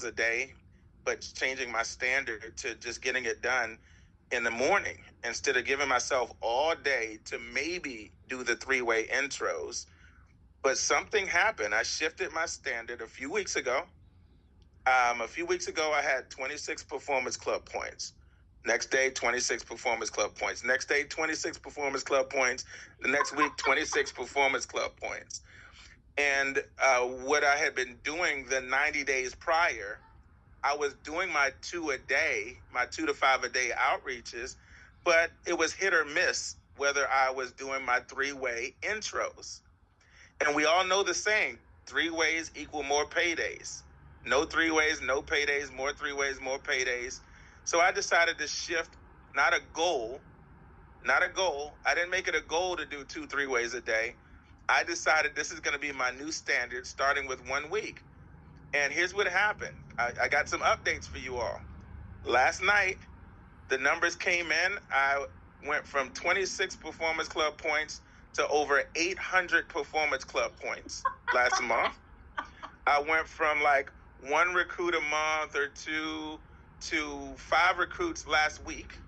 a day, but changing my standard to just getting it done in the morning instead of giving myself all day to maybe do the three-way intros. But something happened. I shifted my standard a few weeks ago. I had 26 Performance Club points. Next day, 26 Performance Club points. Next day, 26 Performance Club points. The next week, 26 Performance Club points. And what I had been doing the 90 days prior, I was doing my 2 a day, my 2 to 5 a day outreaches, but it was hit or miss whether I was doing my three-way intros. And we all know the saying, 3 ways equal more paydays. No 3 ways, no paydays, more 3 ways, more paydays. So I decided to shift, not a goal. I didn't make it a goal to do 2 3-ways a day. I decided this is going to be my new standard starting with 1 week. And here's what happened. I got some updates for you all. Last night, the numbers came in. I went from 26 Performance Club points to over 800 Performance Club points last month. I went from like 1 recruit a month or 2 to 5 recruits last week.